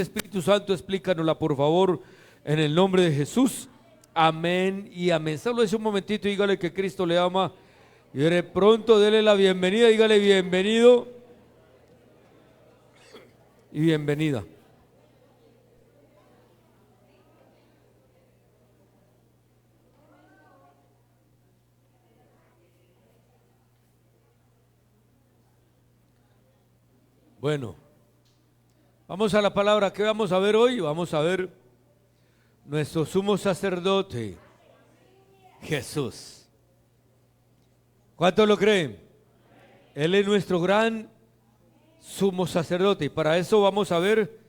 Espíritu Santo, explícanosla por favor, en el nombre de Jesús. Amén y amén. Solo es un momentito, dígale que Cristo le ama y de pronto dele la bienvenida, dígale bienvenido y bienvenida. Bueno, vamos a la palabra. ¿Qué vamos a ver hoy? Vamos a ver nuestro sumo sacerdote, Jesús. ¿Cuántos lo creen? Él es nuestro gran sumo sacerdote. Y para eso vamos a ver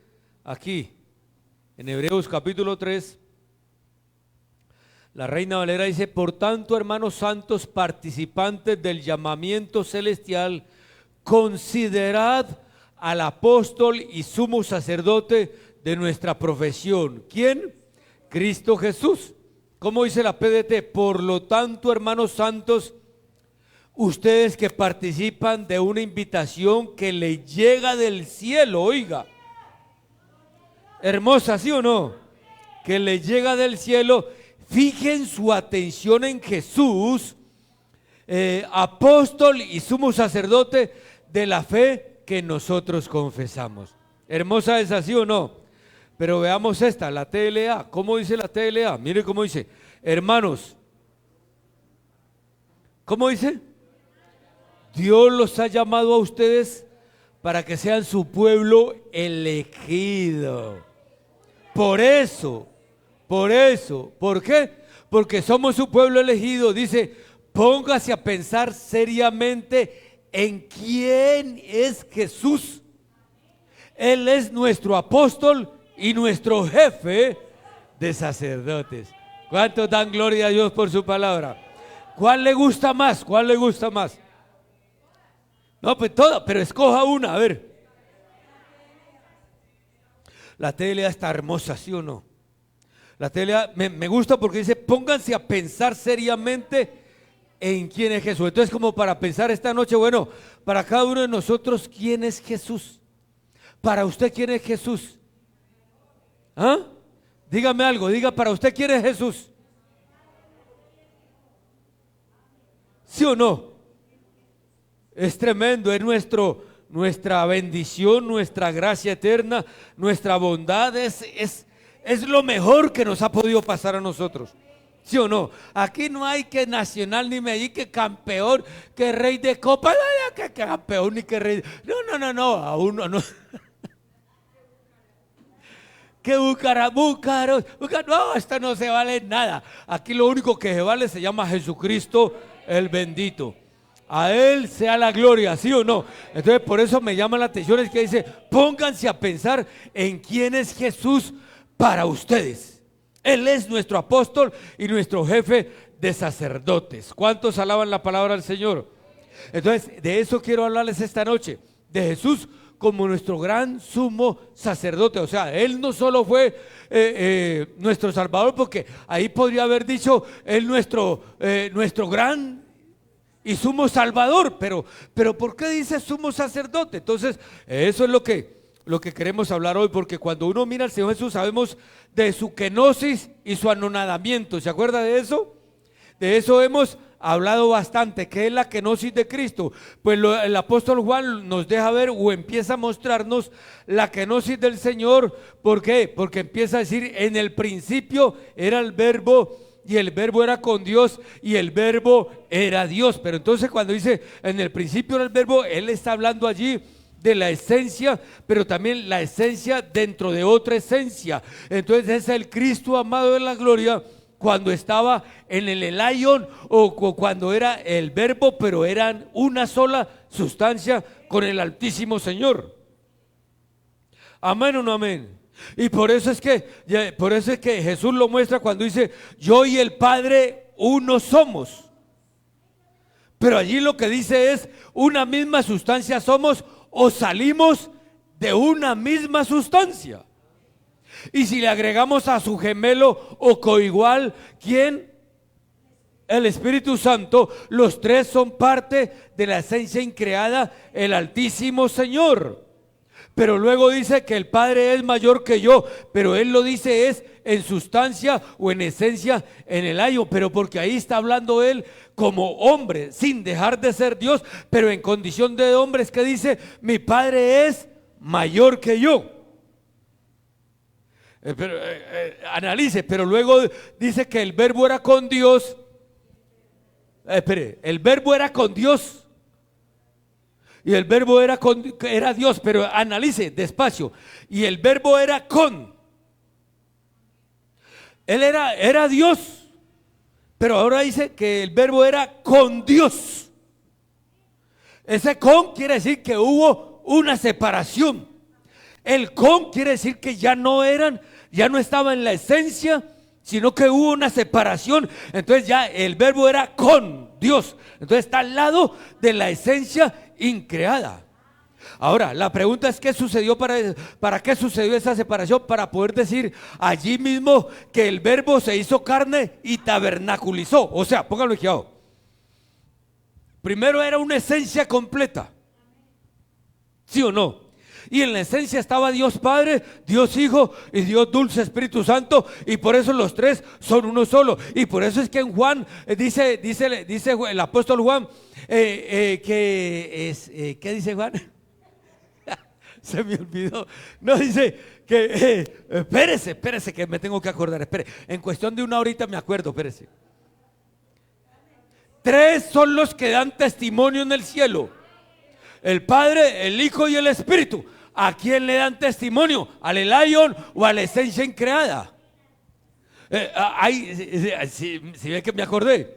aquí, en Hebreos capítulo 3, la Reina Valera dice: por tanto, hermanos santos, participantes del llamamiento celestial, considerad al apóstol y sumo sacerdote de nuestra profesión. ¿Quién? Cristo Jesús. ¿Cómo dice la PDT? Por lo tanto, hermanos santos, ustedes que participan de una invitación que le llega del cielo, oiga, hermosa, ¿sí o no? Que le llega del cielo, fijen su atención en Jesús, apóstol y sumo sacerdote de la fe que nosotros confesamos. Hermosa es así o no, pero veamos esta, la TLA. ¿Cómo dice la TLA? Mire cómo dice: hermanos, ¿cómo dice? Dios los ha llamado a ustedes para que sean su pueblo elegido. Por eso, ¿por qué? Porque somos su pueblo elegido. Dice: póngase a pensar seriamente en quién es Jesús. Él es nuestro apóstol y nuestro jefe de sacerdotes. ¿Cuántos dan gloria a Dios por su palabra? ¿Cuál le gusta más? ¿Cuál le gusta más? No, pues toda, pero escoja una, a ver. La TLA está hermosa, ¿sí o no? La TLA me gusta porque dice: pónganse a pensar seriamente en quién es Jesús. Entonces, como para pensar esta noche, bueno, para cada uno de nosotros, ¿quién es Jesús? Para usted, ¿quién es Jesús? ¿Ah? Dígame algo, diga para usted, ¿quién es Jesús? ¿Sí o no? Es tremendo, es nuestra bendición, nuestra gracia eterna, nuestra bondad, es lo mejor que nos ha podido pasar a nosotros. ¿Sí o no? Aquí no hay que Nacional ni Medellín, que campeón, que rey de copa, no, que campeón ni que rey. No, a uno no. Que Búcaros, no, esto no se vale nada. Aquí lo único que se vale se llama Jesucristo el bendito. A Él sea la gloria, ¿sí o no? Entonces por eso me llama la atención, es que dice: pónganse a pensar en quién es Jesús para ustedes. Él es nuestro apóstol y nuestro jefe de sacerdotes. ¿Cuántos alaban la palabra del Señor? Entonces, de eso quiero hablarles esta noche, de Jesús como nuestro gran sumo sacerdote. O sea, Él no solo fue nuestro Salvador, porque ahí podría haber dicho Él nuestro gran y sumo Salvador, pero ¿por qué dice sumo sacerdote? Entonces, eso es lo que queremos hablar hoy, porque cuando uno mira al Señor Jesús sabemos de su kenosis y su anonadamiento. ¿Se acuerda de eso? De eso hemos hablado bastante. ¿Qué es la kenosis de Cristo? Pues el apóstol Juan nos deja ver o empieza a mostrarnos la kenosis del Señor. ¿Por qué? Porque empieza a decir: en el principio era el verbo, y el verbo era con Dios, y el verbo era Dios. Pero entonces cuando dice en el principio era el verbo, Él está hablando allí de la esencia, pero también la esencia dentro de otra esencia. Entonces es el Cristo amado de la gloria, cuando estaba en el Elaion, o cuando era el verbo, pero eran una sola sustancia con el Altísimo Señor. Amén o no amén. Y por eso es que Jesús lo muestra cuando dice: yo y el Padre uno somos. Pero allí lo que dice es: una misma sustancia somos, o salimos de una misma sustancia. Y si le agregamos a su gemelo o coigual, ¿quién? El Espíritu Santo. Los tres son parte de la esencia increada, el Altísimo Señor. Pero luego dice que el Padre es mayor que yo, pero él lo dice es en sustancia o en esencia en el ayo, pero porque ahí está hablando él como hombre, sin dejar de ser Dios, pero en condición de hombre. Es que dice, mi Padre es mayor que yo. Analice, pero luego dice que el verbo era con Dios. El verbo era con Dios. Y el verbo era Dios, pero analice despacio. Y el verbo era con. Él era Dios, pero ahora dice que el verbo era con Dios. Ese con quiere decir que hubo una separación. El con quiere decir que ya no estaba en la esencia, sino que hubo una separación. Entonces ya el verbo era con Dios. Entonces está al lado de la esencia increada. Ahora, la pregunta es: ¿qué sucedió? ¿Para qué sucedió esa separación? Para poder decir allí mismo que el verbo se hizo carne y tabernaculizó. O sea, pónganlo aquí abajo. Primero era una esencia completa, ¿sí o no? Y en la esencia estaba Dios Padre, Dios Hijo y Dios Dulce Espíritu Santo, y por eso los tres son uno solo. Y por eso es que en Juan dice el apóstol Juan ¿qué dice Juan? Se me olvidó. No, dice que espérese que me tengo que acordar. Espere, en cuestión de una horita me acuerdo, espérese. Tres son los que dan testimonio en el cielo: el Padre, el Hijo y el Espíritu. ¿A quién le dan testimonio? ¿Al Elion o a la esencia increada? Si ve que me acordé.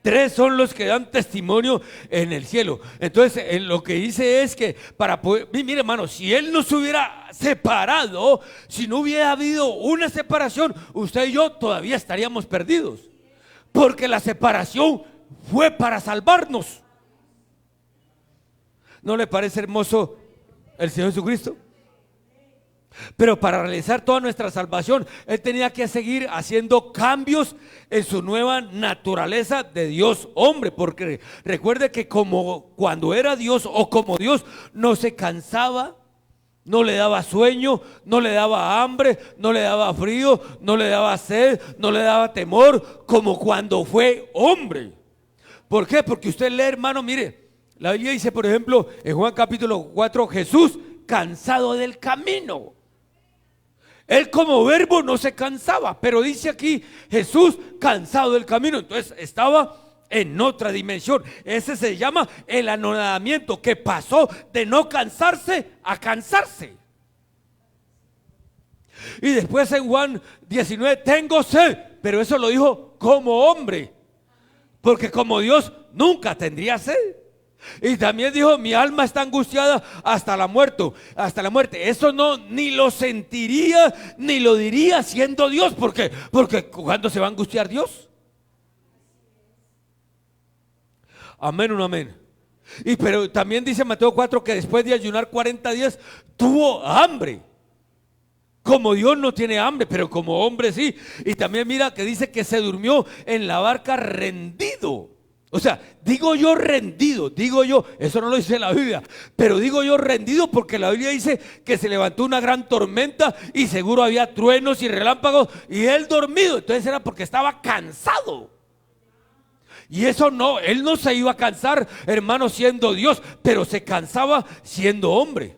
Tres son los que dan testimonio en el cielo. Entonces, lo que dice es que para poder, mire hermano, si él no se hubiera separado, si no hubiera habido una separación, usted y yo todavía estaríamos perdidos. Porque la separación fue para salvarnos. ¿No le parece hermoso el Señor Jesucristo? Pero para realizar toda nuestra salvación, Él tenía que seguir haciendo cambios en su nueva naturaleza de Dios hombre. Porque recuerde que como cuando era Dios o como Dios, no se cansaba, no le daba sueño, no le daba hambre, no le daba frío, no le daba sed, no le daba temor, como cuando fue hombre. ¿Por qué? Porque usted lee, hermano, mire, la Biblia dice, por ejemplo, en Juan capítulo 4, Jesús cansado del camino. Él como verbo no se cansaba, pero dice aquí Jesús cansado del camino. Entonces estaba en otra dimensión. Ese se llama el anonadamiento, que pasó de no cansarse a cansarse. Y después en Juan 19, tengo sed, pero eso lo dijo como hombre, porque como Dios nunca tendría sed. Y también dijo, mi alma está angustiada hasta la muerte. Eso no, ni lo sentiría, ni lo diría siendo Dios. ¿Por qué? Porque ¿cuándo se va a angustiar Dios? Amén, un amén. Pero también dice Mateo 4 que después de ayunar 40 días tuvo hambre. Como Dios no tiene hambre, pero como hombre sí. Y también mira que dice que se durmió en la barca rendido. O sea, digo yo rendido, eso no lo dice la Biblia, pero digo yo rendido porque la Biblia dice que se levantó una gran tormenta y seguro había truenos y relámpagos y él dormido. Entonces era porque estaba cansado. Y eso no, él no se iba a cansar, hermano, siendo Dios, pero se cansaba siendo hombre.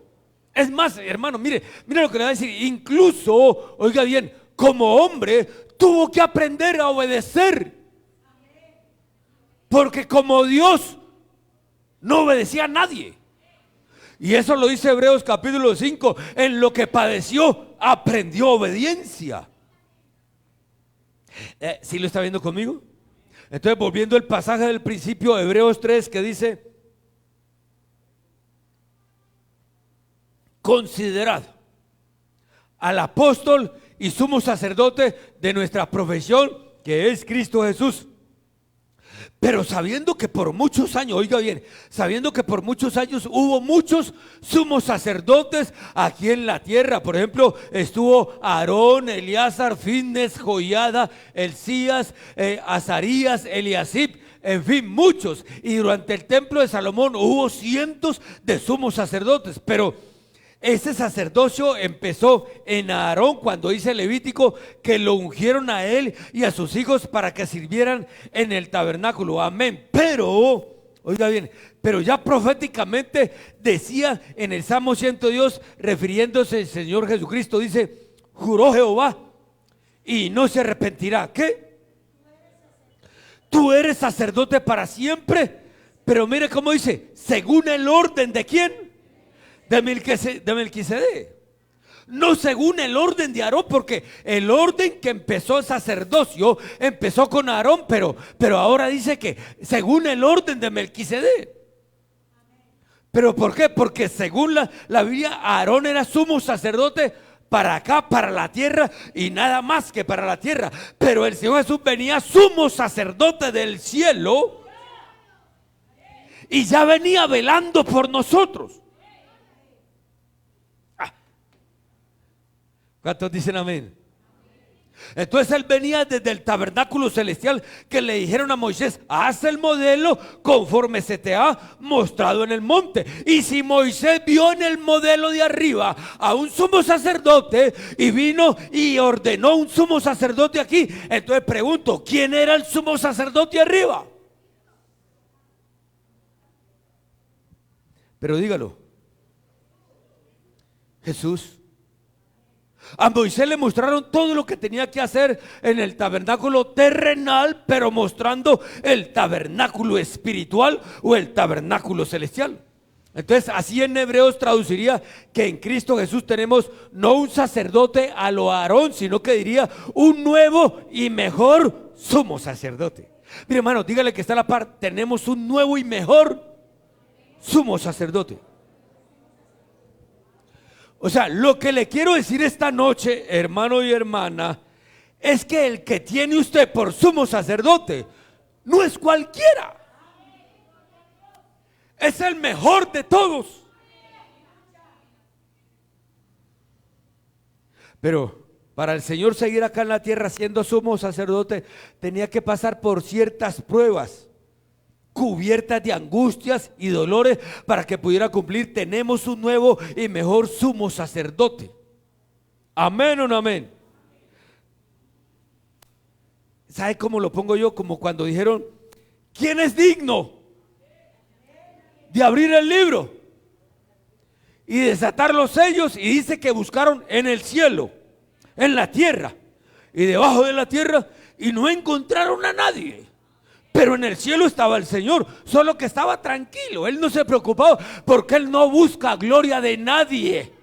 Es más, hermano, mire lo que le va a decir. Incluso, oiga bien, como hombre tuvo que aprender a obedecer. Porque como Dios no obedecía a nadie. Y eso lo dice Hebreos capítulo 5. En lo que padeció, aprendió obediencia. ¿Sí lo está viendo conmigo? Entonces, volviendo al pasaje del principio, Hebreos 3, que dice: considerad al apóstol y sumo sacerdote de nuestra profesión, que es Cristo Jesús. Pero sabiendo que por muchos años, oiga bien, sabiendo que por muchos años hubo muchos sumos sacerdotes aquí en la tierra. Por ejemplo, estuvo Aarón, Eleazar, Finnes, Joiada, Elías, Azarías, Eliasib, en fin, muchos. Y durante el templo de Salomón hubo cientos de sumos sacerdotes. Pero ese sacerdocio empezó en Aarón cuando dice Levítico que lo ungieron a él y a sus hijos para que sirvieran en el tabernáculo. Amén. Pero, oiga bien, pero ya proféticamente decía en el Salmo 102, refiriéndose al Señor Jesucristo, dice: juró Jehová y no se arrepentirá. ¿Qué? Tú eres sacerdote para siempre. Pero mire cómo dice: según el orden de ¿quién? De Melquisedec. No según el orden de Aarón, porque el orden que empezó el sacerdocio empezó con Aarón, pero ahora dice que según el orden de Melquisedec. ¿Pero por qué? Porque según la Biblia, Aarón era sumo sacerdote para acá, para la tierra, y nada más que para la tierra. Pero el Señor Jesús venía sumo sacerdote del cielo y ya venía velando por nosotros. ¿Cuántos dicen amén? Entonces él venía desde el tabernáculo celestial, que le dijeron a Moisés: haz el modelo conforme se te ha mostrado en el monte. Y si Moisés vio en el modelo de arriba a un sumo sacerdote y vino y ordenó un sumo sacerdote aquí, entonces pregunto: ¿quién era el sumo sacerdote arriba? Pero dígalo: Jesús. A Moisés le mostraron todo lo que tenía que hacer en el tabernáculo terrenal, pero mostrando el tabernáculo espiritual o el tabernáculo celestial. Entonces, así en Hebreos traduciría que en Cristo Jesús tenemos no un sacerdote a lo Aarón, sino que diría un nuevo y mejor sumo sacerdote. Mire, hermano, dígale que está a la par: tenemos un nuevo y mejor sumo sacerdote. O sea, lo que le quiero decir esta noche, hermano y hermana, es que el que tiene usted por sumo sacerdote no es cualquiera. Es el mejor de todos. Pero para el Señor seguir acá en la tierra siendo sumo sacerdote, tenía que pasar por ciertas pruebas, cubiertas de angustias y dolores, para que pudiera cumplir. Tenemos un nuevo y mejor sumo sacerdote. Amén o no amén. ¿Sabe cómo lo pongo yo? Como cuando dijeron: ¿quién es digno de abrir el libro y desatar los sellos? Y dice que buscaron en el cielo, en la tierra y debajo de la tierra, y no encontraron a nadie. Pero en el cielo estaba el Señor, solo que estaba tranquilo. Él no se preocupaba, porque Él no busca gloria de nadie.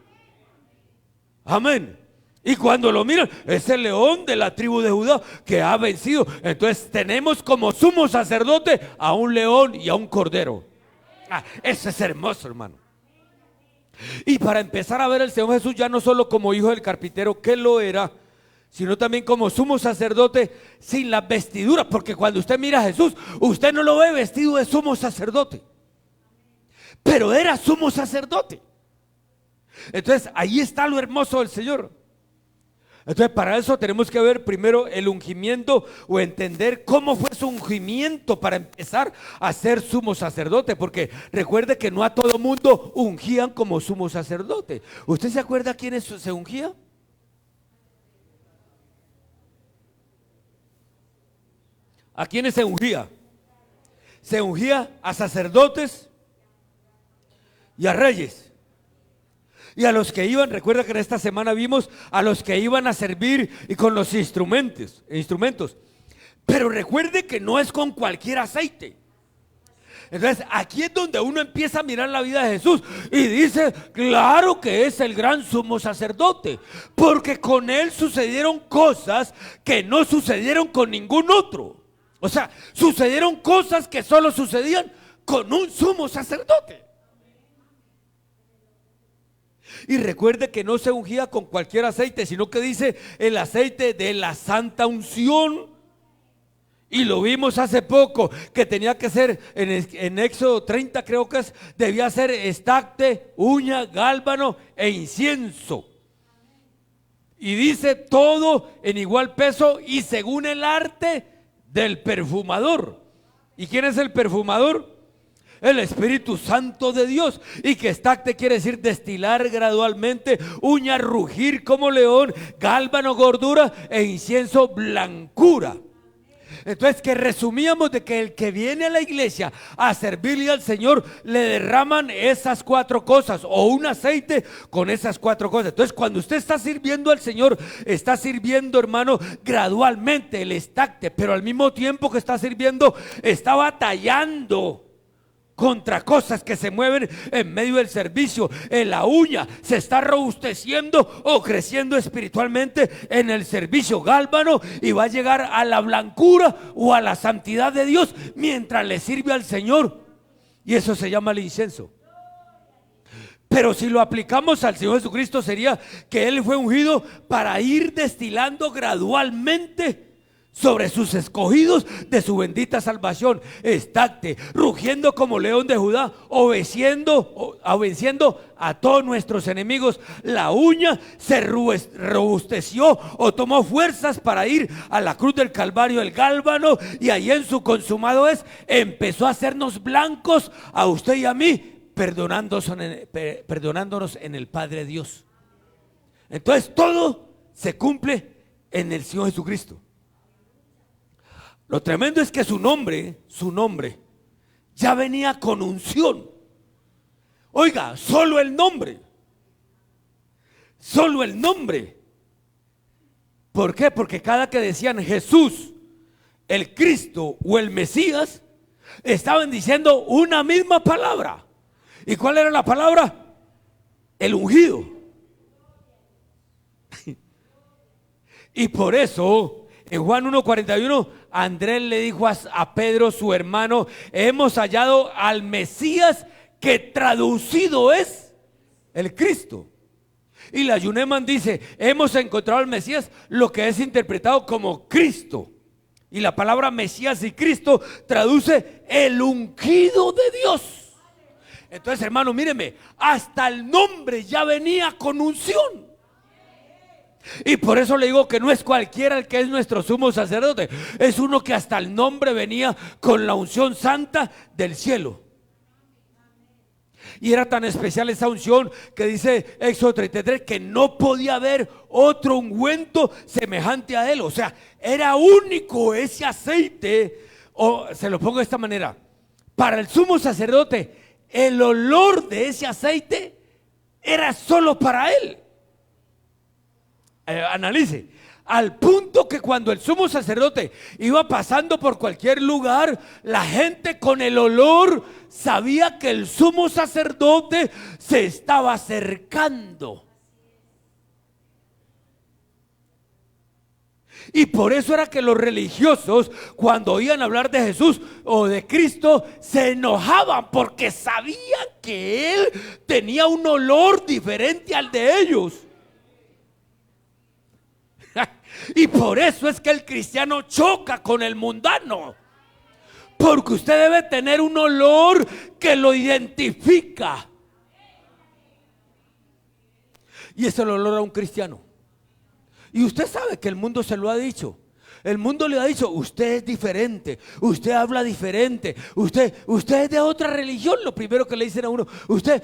Amén. Y cuando lo miran, es el león de la tribu de Judá que ha vencido. Entonces tenemos como sumo sacerdote a un león y a un cordero. Eso es hermoso, hermano. Y para empezar a ver al Señor Jesús ya no solo como hijo del carpintero, que lo era, sino también como sumo sacerdote sin las vestiduras. Porque cuando usted mira a Jesús, usted no lo ve vestido de sumo sacerdote, pero era sumo sacerdote. Entonces ahí está lo hermoso del Señor. Entonces para eso tenemos que ver primero el ungimiento, o entender cómo fue su ungimiento para empezar a ser sumo sacerdote. Porque recuerde que no a todo mundo ungían como sumo sacerdote. ¿Usted se acuerda quiénes se ungía? ¿A quiénes se ungía? Se ungía a sacerdotes y a reyes. Y a los que iban, recuerda que en esta semana vimos a los que iban a servir y con los instrumentos. Pero recuerde que no es con cualquier aceite. Entonces aquí es donde uno empieza a mirar la vida de Jesús y dice: claro que es el gran sumo sacerdote, porque con él sucedieron cosas que no sucedieron con ningún otro. O sea, sucedieron cosas que solo sucedían con un sumo sacerdote. Y recuerde que no se ungía con cualquier aceite, sino que dice el aceite de la santa unción. Y lo vimos hace poco, que tenía que ser en Éxodo 30, creo que debía ser estacte, uña, gálbano e incienso. Y dice todo en igual peso y según el arte del perfumador. ¿Y quién es el perfumador? El Espíritu Santo de Dios. Y que estacte quiere decir destilar gradualmente, uña rugir como león, gálbano gordura e incienso blancura. Entonces, que resumíamos de que el que viene a la iglesia a servirle al Señor, le derraman esas 4 cosas o un aceite con esas 4 cosas. Entonces, cuando usted está sirviendo al Señor, está sirviendo, hermano, gradualmente el estacte, pero al mismo tiempo que está sirviendo, está batallando contra cosas que se mueven en medio del servicio. En la uña se está robusteciendo o creciendo espiritualmente en el servicio gálbano, y va a llegar a la blancura o a la santidad de Dios mientras le sirve al Señor, y eso se llama el incienso. Pero si lo aplicamos al Señor Jesucristo, sería que Él fue ungido para ir destilando gradualmente sobre sus escogidos de su bendita salvación. Estacte, rugiendo como león de Judá, obedeciendo a todos nuestros enemigos. La uña se robusteció o tomó fuerzas para ir a la cruz del Calvario, el gálbano, y ahí en su consumado empezó a hacernos blancos a usted y a mí, perdonándonos en el Padre Dios. Entonces todo se cumple en el Señor Jesucristo. Lo tremendo es que su nombre ya venía con unción. Oiga, solo el nombre. ¿Por qué? Porque cada que decían Jesús, el Cristo o el Mesías, estaban diciendo una misma palabra. ¿Y cuál era la palabra? El ungido. Y por eso en Juan 1:41, Andrés le dijo a Pedro, su hermano: hemos hallado al Mesías, que traducido es el Cristo. Y la Yuneman dice: hemos encontrado al Mesías, lo que es interpretado como Cristo. Y la palabra Mesías y Cristo traduce el ungido de Dios. Entonces, hermano, míreme, hasta el nombre ya venía con unción. Y por eso le digo que no es cualquiera el que es nuestro sumo sacerdote, es uno que hasta el nombre venía con la unción santa del cielo. Y era tan especial esa unción que dice Éxodo 33 que no podía haber otro ungüento semejante a él. O sea, era único ese aceite. O se lo pongo de esta manera: para el sumo sacerdote, el olor de ese aceite era solo para él. Analice, al punto que cuando el sumo sacerdote iba pasando por cualquier lugar, la gente con el olor sabía que el sumo sacerdote se estaba acercando. Y por eso era que los religiosos, cuando oían hablar de Jesús o de Cristo, se enojaban, porque sabían que Él tenía un olor diferente al de ellos. Y por eso es que el cristiano choca con el mundano, porque usted debe tener un olor que lo identifica, y es el olor a un cristiano. Y usted sabe que el mundo se lo ha dicho. El mundo le ha dicho: usted es diferente, usted habla diferente, usted es de otra religión. Lo primero que le dicen a uno: usted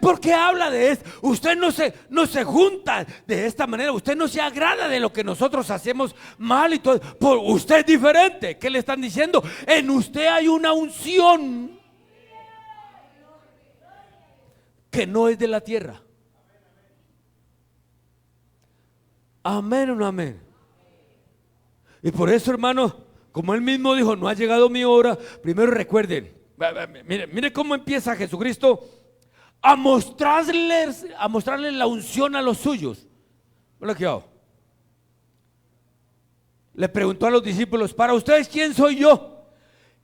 ¿por qué habla de esto? Usted no se junta de esta manera, usted no se agrada de lo que nosotros hacemos mal y todo. Usted es diferente. ¿Qué le están diciendo? En usted hay una unción que no es de la tierra. Amén o no amén. Y por eso, hermano, como Él mismo dijo: no ha llegado mi hora. Primero recuerden, mire cómo empieza Jesucristo a mostrarles la unción a los suyos. Le preguntó a los discípulos: ¿para ustedes quién soy yo?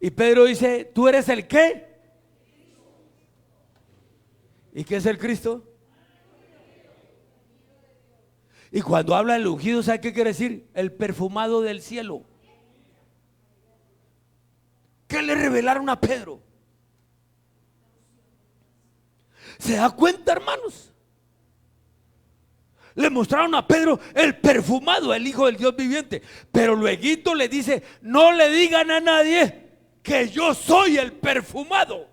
Y Pedro dice: ¿tú eres el qué? ¿Y qué es el Cristo? Y cuando habla del ungido, ¿sabe qué quiere decir? El perfumado del cielo. ¿Qué le revelaron a Pedro? ¿Se da cuenta, hermanos? Le mostraron a Pedro el perfumado, el Hijo del Dios viviente. Pero luego le dice: no le digan a nadie que yo soy el perfumado.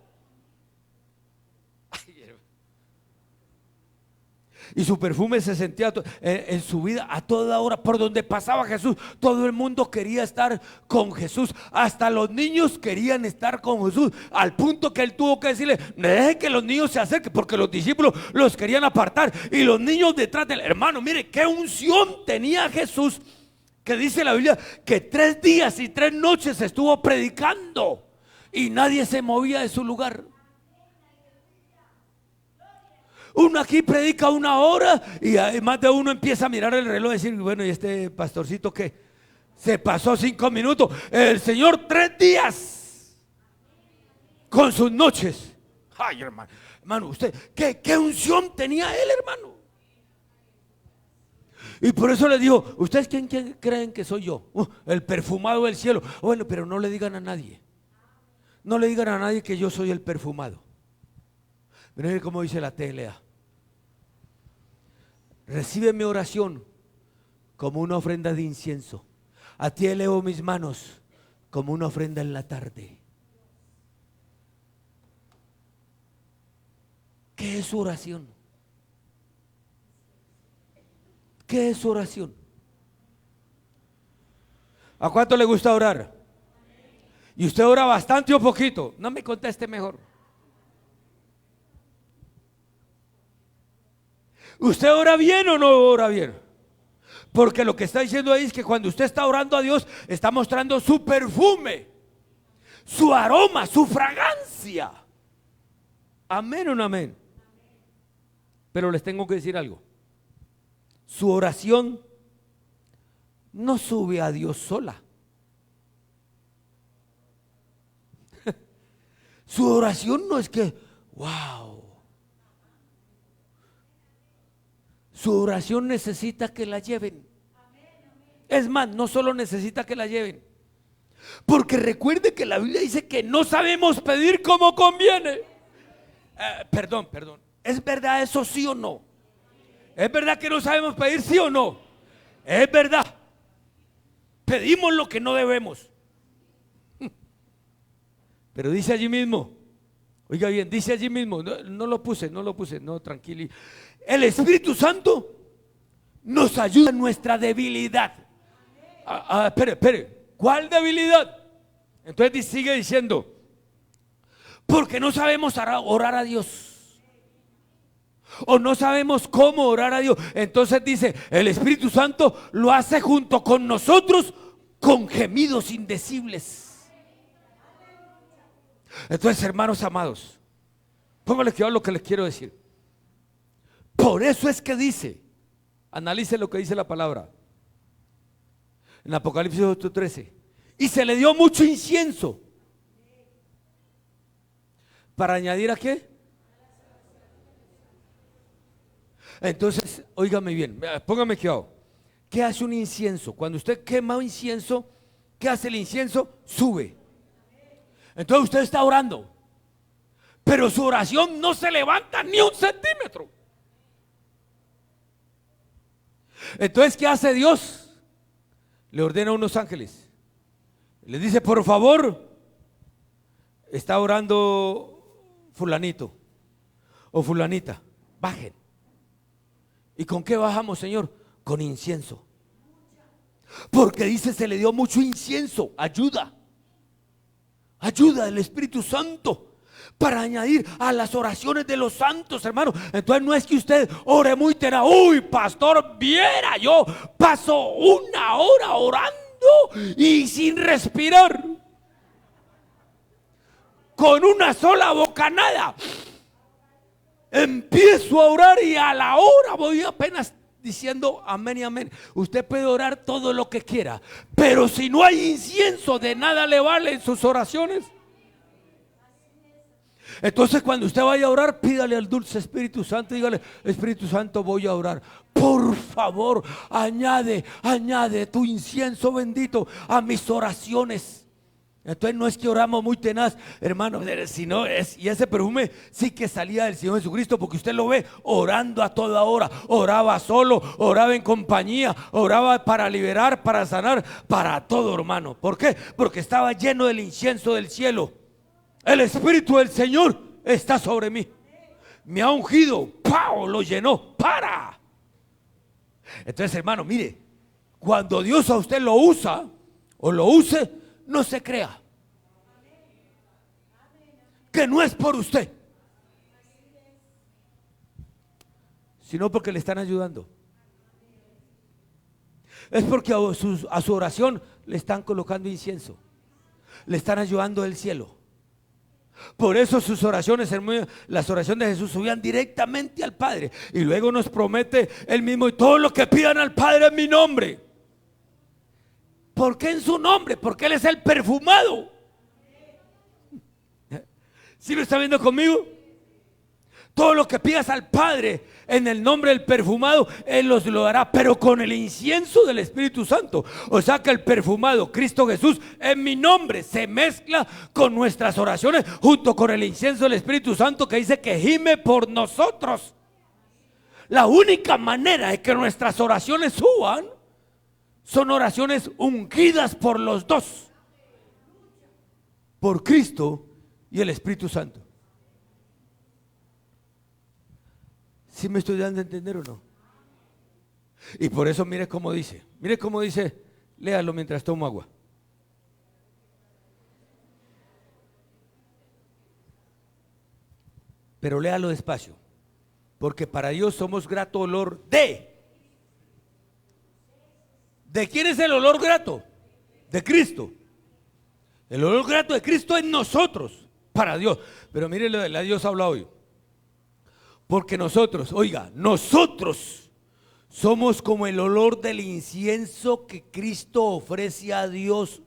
Y su perfume se sentía en su vida a toda hora. Por donde pasaba Jesús, todo el mundo quería estar con Jesús. Hasta los niños querían estar con Jesús, al punto que él tuvo que decirle: deje que los niños se acerquen, porque los discípulos los querían apartar. Y los niños detrás del hermano. Mire qué unción tenía Jesús, que dice la Biblia que 3 días y 3 noches estuvo predicando y nadie se movía de su lugar. Uno aquí predica 1 hora y más de uno empieza a mirar el reloj y decir: bueno, ¿y este pastorcito qué? Se pasó 5 minutos. El Señor 3 días con sus noches. Ay, hermano, usted, ¿qué unción tenía él, hermano? Y por eso le digo: ¿ustedes quién creen que soy yo? El perfumado del cielo. Bueno, pero no le digan a nadie. No le digan a nadie que yo soy el perfumado. Miren cómo dice la TLA: recibe mi oración como una ofrenda de incienso. A ti elevo mis manos como una ofrenda en la tarde. ¿Qué es su oración? ¿Qué es su oración? ¿A cuánto le gusta orar? ¿Y usted ora bastante o poquito? No me conteste mejor. ¿Usted ora bien o no ora bien? Porque lo que está diciendo ahí es que cuando usted está orando a Dios, está mostrando su perfume, su aroma, su fragancia. Amén o no amén. Pero les tengo que decir algo: su oración no sube a Dios sola. Su oración no es que, wow. Su oración necesita que la lleven. Es más, no solo necesita que la lleven, porque recuerde que la Biblia dice que no sabemos pedir como conviene. Perdón. ¿Es verdad eso, sí o no? ¿Es verdad que no sabemos pedir, sí o no? Es verdad. Pedimos lo que no debemos. Pero dice allí mismo, oiga bien, dice allí mismo, no lo puse, no, tranquilo. El Espíritu Santo nos ayuda en nuestra debilidad. Espere, ¿cuál debilidad? Entonces sigue diciendo: porque no sabemos orar a Dios, o no sabemos cómo orar a Dios. Entonces dice: el Espíritu Santo lo hace junto con nosotros con gemidos indecibles. Entonces, hermanos amados, póngale cuidado a lo que les quiero decir. Por eso es que dice, analice lo que dice la palabra en Apocalipsis 8:13: y se le dio mucho incienso. ¿Para añadir a qué? Entonces, óigame bien, póngame cuidado. ¿Qué hace un incienso? Cuando usted quema un incienso, ¿qué hace el incienso? Sube. Entonces usted está orando, pero su oración no se levanta ni 1 centímetro. Entonces, ¿qué hace Dios? Le ordena a unos ángeles, le dice: por favor, está orando fulanito o fulanita, bajen. ¿Y con qué bajamos, Señor? Con incienso. Porque dice: se le dio mucho incienso, ayuda del Espíritu Santo para añadir a las oraciones de los santos, hermano. Entonces no es que usted ore muy tenaz. Uy, pastor, viera, yo paso 1 hora orando y sin respirar, con una sola bocanada empiezo a orar y a la hora voy apenas diciendo amén y amén. Usted puede orar todo lo que quiera, pero si no hay incienso, de nada le valen sus oraciones. Entonces, cuando usted vaya a orar, pídale al dulce Espíritu Santo, dígale: Espíritu Santo, voy a orar, por favor, añade tu incienso bendito a mis oraciones. Entonces no es que oramos muy tenaz, hermano, sino y ese perfume sí que salía del Señor Jesucristo, porque usted lo ve orando a toda hora. Oraba solo, oraba en compañía, oraba para liberar, para sanar, para todo, hermano. ¿Por qué? Porque estaba lleno del incienso del cielo. El Espíritu del Señor está sobre mí. me ha ungido, ¡pau! Lo llenó, para. Entonces, hermano, mire, cuando Dios a usted lo usa o lo use, no se crea que no es por usted, sino porque le están ayudando. Es porque a su oración le están colocando incienso, le están ayudando del cielo. Por eso sus oraciones, las oraciones de Jesús subían directamente al Padre. Y luego nos promete Él mismo: y todo lo que pidan al Padre en mi nombre. ¿Por qué en su nombre? Porque Él es el perfumado. ¿Sí lo está viendo conmigo? Todo lo que pidas al Padre en el nombre del perfumado, Él lo hará, pero con el incienso del Espíritu Santo. O sea que el perfumado, Cristo Jesús, en mi nombre, se mezcla con nuestras oraciones, junto con el incienso del Espíritu Santo, que dice que gime por nosotros. La única manera de que nuestras oraciones suban son oraciones ungidas por los dos, por Cristo y el Espíritu Santo. ¿Sí me estoy dando a entender o no? Y por eso mire cómo dice, léalo mientras tomo agua. Pero léalo despacio, porque para Dios somos grato olor de. ¿De quién es el olor grato? De Cristo. El olor grato de Cristo en nosotros, para Dios. Pero mire lo que Dios habla hoy. Porque nosotros, oiga, nosotros somos como el olor del incienso que Cristo ofrece a Dios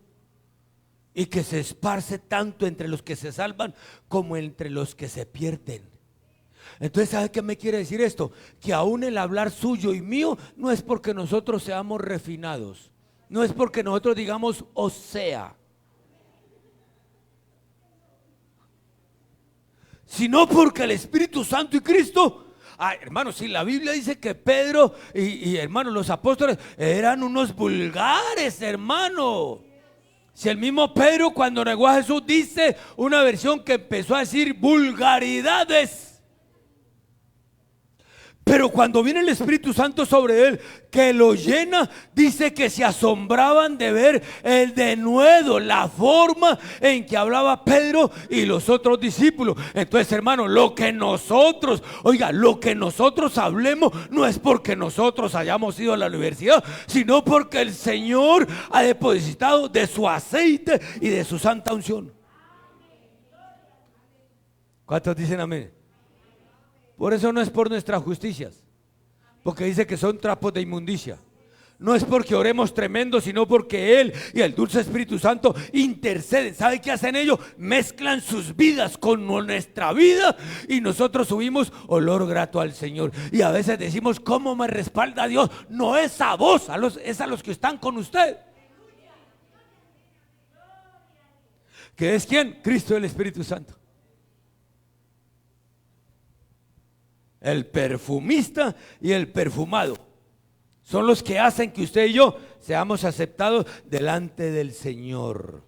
y que se esparce tanto entre los que se salvan como entre los que se pierden. Entonces, ¿sabe qué me quiere decir esto? Que aún el hablar suyo y mío no es porque nosotros seamos refinados, no es porque nosotros digamos o sea, sino porque el Espíritu Santo y Cristo. Hermano, si la Biblia dice que Pedro y hermano, los apóstoles eran unos vulgares, hermano. Si el mismo Pedro, cuando negó a Jesús, dice una versión que empezó a decir vulgaridades. Pero cuando viene el Espíritu Santo sobre él, que lo llena, dice que se asombraban de ver el denuedo, la forma en que hablaba Pedro y los otros discípulos. Entonces, hermano, lo que nosotros hablemos no es porque nosotros hayamos ido a la universidad, sino porque el Señor ha depositado de su aceite y de su santa unción. ¿Cuántos dicen amén? Por eso no es por nuestras justicias, porque dice que son trapos de inmundicia. No es porque oremos tremendo, sino porque Él y el dulce Espíritu Santo interceden. ¿Sabe qué hacen ellos? Mezclan sus vidas con nuestra vida y nosotros subimos olor grato al Señor. Y a veces decimos: ¿cómo me respalda Dios? No es a vos, es a los que están con usted. ¿Qué es quién? Cristo y el Espíritu Santo. El perfumista y el perfumado son los que hacen que usted y yo seamos aceptados delante del Señor.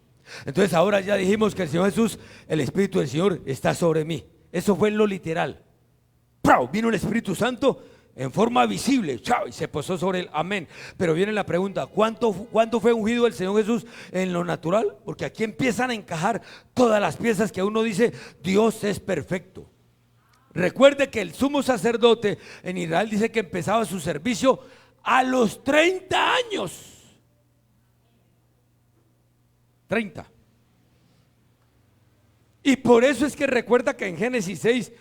Entonces ahora ya dijimos que el Señor Jesús, el Espíritu del Señor está sobre mí. Eso fue en lo literal. ¡Prau! Vino el Espíritu Santo en forma visible, ¡chao! Y se posó sobre él. Amén. Pero viene la pregunta: ¿cuánto fue ungido el Señor Jesús en lo natural? Porque aquí empiezan a encajar todas las piezas que uno dice: Dios es perfecto. Recuerde que el sumo sacerdote en Israel dice que empezaba su servicio a los 30 años. 30. Y por eso es que recuerda que en Génesis 6,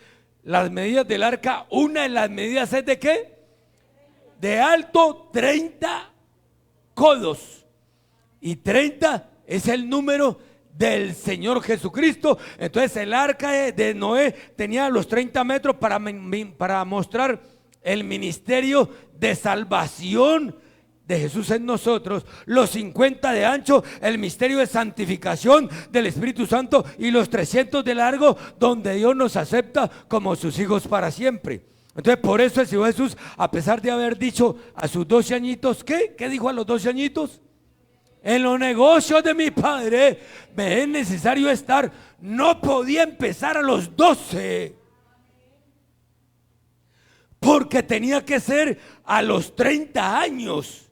las medidas del arca, una de las medidas es de ¿qué? De alto 30 codos. Y 30 es el número del Señor Jesucristo. Entonces el arca de Noé tenía los 30 metros para mostrar el ministerio de salvación de Jesús en nosotros, los 50 de ancho, el misterio de santificación del Espíritu Santo, y los 300 de largo, donde Dios nos acepta como sus hijos para siempre. Entonces por eso el Señor Jesús, a pesar de haber dicho a sus 12 añitos, ¿qué dijo a los 12 añitos? En los negocios de mi Padre me es necesario estar. No podía empezar a los 12. porque tenía que ser a los 30 años.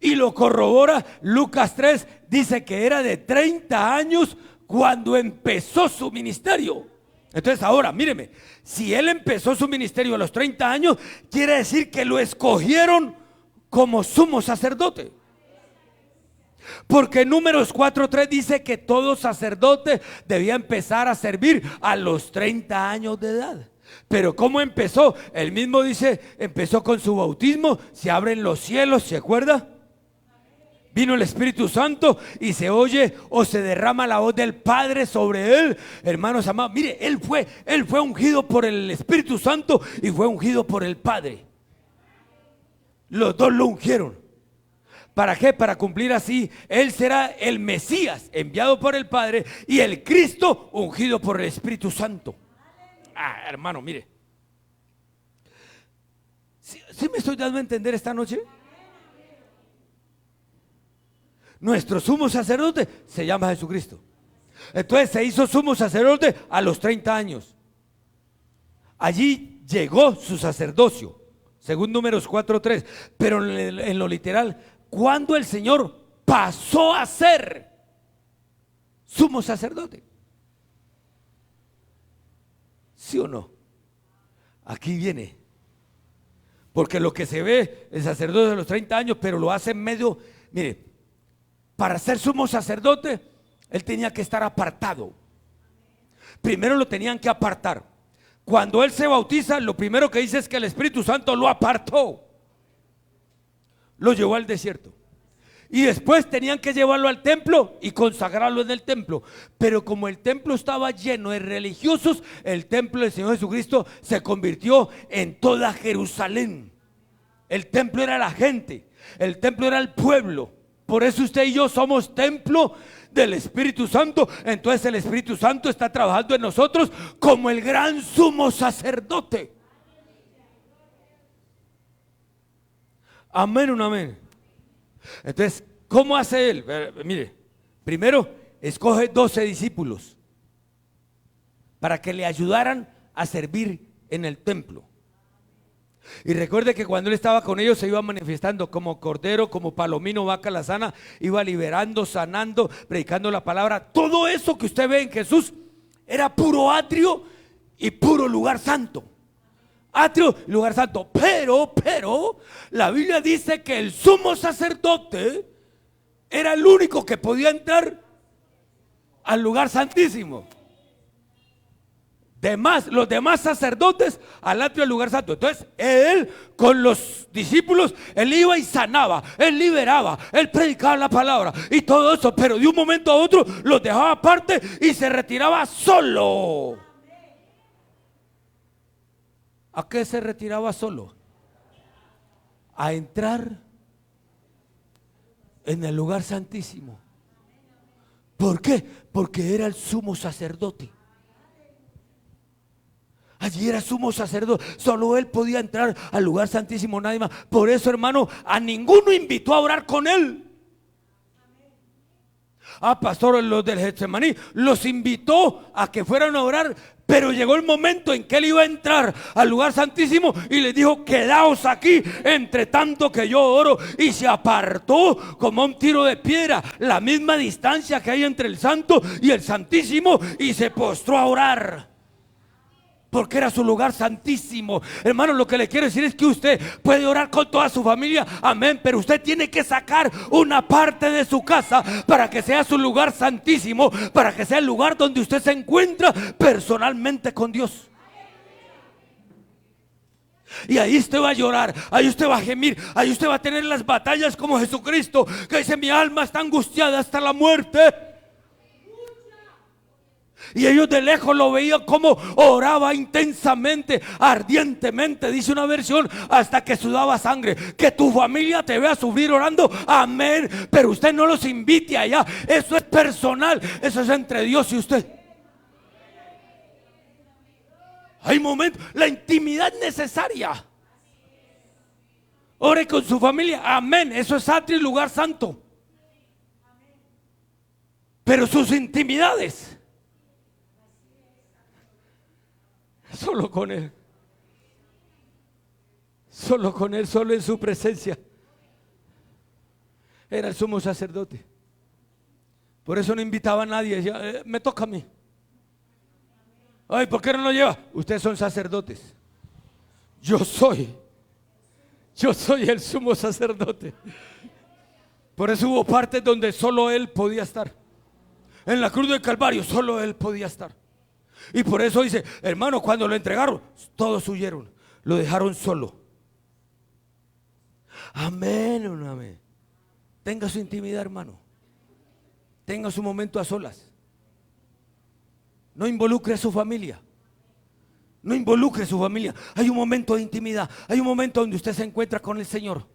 Y lo corrobora Lucas 3, dice que era de 30 años cuando empezó su ministerio. Entonces ahora, míreme, si él empezó su ministerio a los 30 años, quiere decir que lo escogieron como sumo sacerdote. Porque Números 4:3 dice que todo sacerdote debía empezar a servir a los 30 años de edad. Pero ¿cómo empezó? Él mismo dice, empezó con su bautismo, se abren los cielos, ¿se acuerda? Vino el Espíritu Santo y se oye o se derrama la voz del Padre sobre él. Hermanos amados, mire, él fue ungido por el Espíritu Santo y fue ungido por el Padre. Los dos lo ungieron. ¿Para qué? Para cumplir así, él será el Mesías enviado por el Padre y el Cristo ungido por el Espíritu Santo. Hermano, mire, ¿sí me estoy dando a entender esta noche? Nuestro sumo sacerdote se llama Jesucristo. Entonces se hizo sumo sacerdote a los 30 años. Allí llegó su sacerdocio, según Números 4:3. Pero en lo literal, cuando el Señor pasó a ser sumo sacerdote. ¿Sí o no? Aquí viene. Porque lo que se ve, el sacerdote de los 30 años, pero lo hace en medio, mire, para ser sumo sacerdote, él tenía que estar apartado. Primero lo tenían que apartar. Cuando él se bautiza, lo primero que dice es que el Espíritu Santo lo apartó. Lo llevó al desierto. Y después tenían que llevarlo al templo y consagrarlo en el templo. Pero como el templo estaba lleno de religiosos, el templo del Señor Jesucristo se convirtió en toda Jerusalén. El templo era la gente, el templo era el pueblo. Por eso usted y yo somos templo del Espíritu Santo. Entonces el Espíritu Santo está trabajando en nosotros como el gran sumo sacerdote. Amén, un amén. Entonces, ¿cómo hace él? Mire, primero escoge 12 discípulos para que le ayudaran a servir en el templo. Y recuerde que cuando él estaba con ellos se iba manifestando como cordero, como palomino, vaca alazana, iba liberando, sanando, predicando la palabra. Todo eso que usted ve en Jesús era puro atrio y puro lugar santo. Atrio y lugar santo. Pero la Biblia dice que el sumo sacerdote era el único que podía entrar al lugar santísimo. Los demás sacerdotes al atrio del lugar santo. Entonces él con los discípulos, él iba y sanaba, él liberaba, él predicaba la palabra y todo eso, pero de un momento a otro los dejaba aparte y se retiraba solo. ¿A qué se retiraba solo? A entrar en el lugar santísimo. ¿Por qué? Porque era el sumo sacerdote. Allí era sumo sacerdote, solo él podía entrar al lugar santísimo, nadie más. Por eso, hermano, a ninguno invitó a orar con él. Pastor, los del Getsemaní los invitó a que fueran a orar, pero llegó el momento en que él iba a entrar al lugar santísimo y les dijo: quedaos aquí entre tanto que yo oro. Y se apartó como un tiro de piedra, la misma distancia que hay entre el santo y el santísimo, y se postró a orar. Porque era su lugar santísimo. Hermano, lo que le quiero decir es que usted puede orar con toda su familia, amén, pero usted tiene que sacar una parte de su casa para que sea su lugar santísimo, para que sea el lugar donde usted se encuentra personalmente con Dios. Y ahí usted va a llorar, ahí usted va a gemir, ahí usted va a tener las batallas como Jesucristo, que dice: mi alma está angustiada hasta la muerte. Y ellos de lejos lo veían como oraba intensamente, ardientemente, dice una versión, hasta que sudaba sangre. Que tu familia te vea sufrir orando, amén, pero usted no los invite allá. Eso es personal, eso es entre Dios y usted. Hay momentos, la intimidad necesaria. Ore con su familia, amén, eso es atrio y lugar santo. Pero sus intimidades, solo con él. Solo con Él, solo en su presencia. Era el sumo sacerdote. Por eso no invitaba a nadie. Decía, me toca a mí. Ay, ¿por qué no lo lleva? Ustedes son sacerdotes. Yo soy el sumo sacerdote. Por eso hubo partes donde solo Él podía estar. En la cruz del Calvario solo Él podía estar. Y por eso dice, hermano, cuando lo entregaron, todos huyeron, lo dejaron solo. Amén, amén. Tenga su intimidad, hermano. Tenga su momento a solas. No involucre a su familia. No involucre a su familia. Hay un momento de intimidad. Hay un momento donde usted se encuentra con el Señor.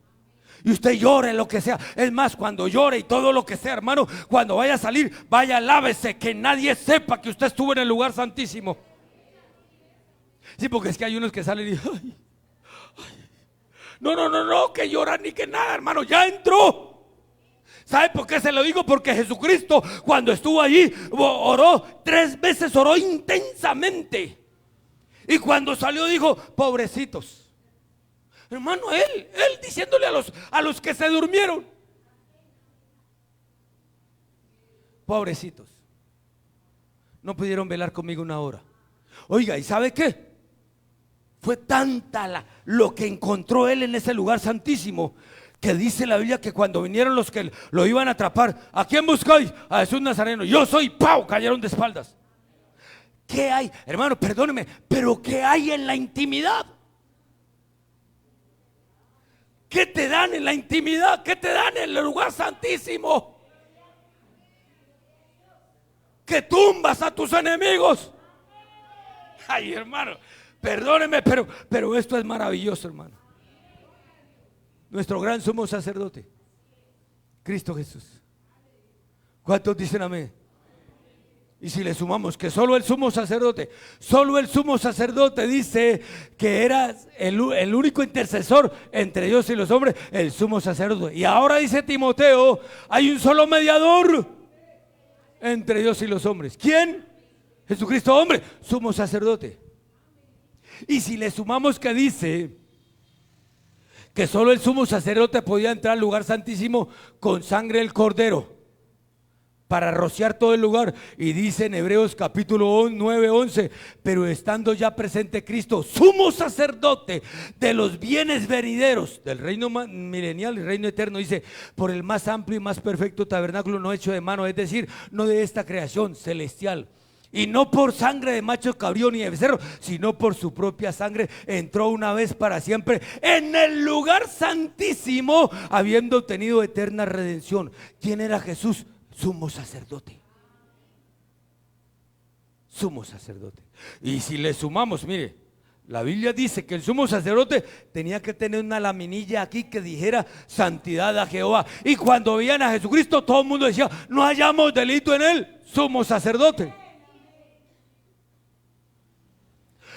Y usted llore lo que sea. Es más, cuando llore y todo lo que sea, hermano, cuando vaya a salir, vaya, lávese, que nadie sepa que usted estuvo en el lugar santísimo. Sí, porque es que hay unos que salen y ay, no, que lloran ni que nada, hermano, ya entró. ¿Sabe por qué se lo digo? Porque Jesucristo, cuando estuvo allí, oró 3 veces, oró intensamente. Y cuando salió dijo, pobrecitos. Hermano, él diciéndole a los que se durmieron, pobrecitos, no pudieron velar conmigo 1 hora. Oiga, ¿y sabe qué? Fue tanta lo que encontró él en ese lugar santísimo, que dice la Biblia que cuando vinieron los que lo iban a atrapar, ¿a quién buscáis? A Jesús Nazareno. Yo soy, ¡pau! Cayeron de espaldas. ¿Qué hay? Hermano, perdóneme, pero ¿qué hay en la intimidad? ¿Qué te dan en la intimidad? ¿Qué te dan en el lugar santísimo? Que tumbas a tus enemigos. Ay, hermano, perdóneme, pero esto es maravilloso, hermano. Nuestro gran sumo sacerdote, Cristo Jesús. ¿Cuántos dicen amén? Y si le sumamos que solo el sumo sacerdote dice que era el único intercesor entre Dios y los hombres, el sumo sacerdote. Y ahora dice Timoteo, hay un solo mediador entre Dios y los hombres. ¿Quién? Jesucristo, hombre, sumo sacerdote. Y si le sumamos que dice que solo el sumo sacerdote podía entrar al lugar santísimo con sangre del cordero para rociar todo el lugar, y dice en Hebreos capítulo 9:11, pero estando ya presente Cristo, sumo sacerdote de los bienes venideros, del reino milenial y reino eterno, dice, por el más amplio y más perfecto tabernáculo no hecho de mano, es decir, no de esta creación celestial, y no por sangre de macho cabrío ni de becerro, sino por su propia sangre, entró una vez para siempre en el lugar santísimo, habiendo obtenido eterna redención. ¿Quién era Jesús? Sumo sacerdote. Sumo sacerdote. Y si le sumamos, mire, la Biblia dice que el sumo sacerdote tenía que tener una laminilla aquí que dijera santidad a Jehová. Y cuando veían a Jesucristo, todo el mundo decía, no hallamos delito en él, sumo sacerdote.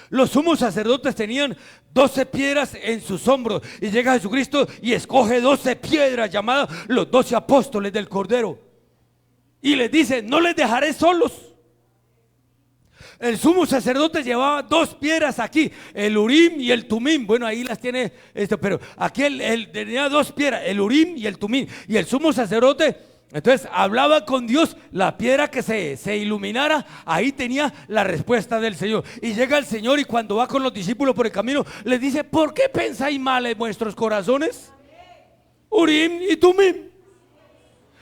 Los sumos sacerdotes tenían 12 piedras en sus hombros, y llega Jesucristo y escoge 12 piedras llamadas los 12 apóstoles del Cordero. Y les dice, no les dejaré solos. El sumo sacerdote llevaba 2 piedras aquí, el Urim y el Tumim. Bueno, ahí las tiene pero aquí él tenía 2 piedras, el Urim y el Tumim. Y el sumo sacerdote, entonces, hablaba con Dios, la piedra que se iluminara, ahí tenía la respuesta del Señor. Y llega el Señor, y cuando va con los discípulos por el camino, les dice, ¿por qué pensáis mal en vuestros corazones? Urim y Tumim.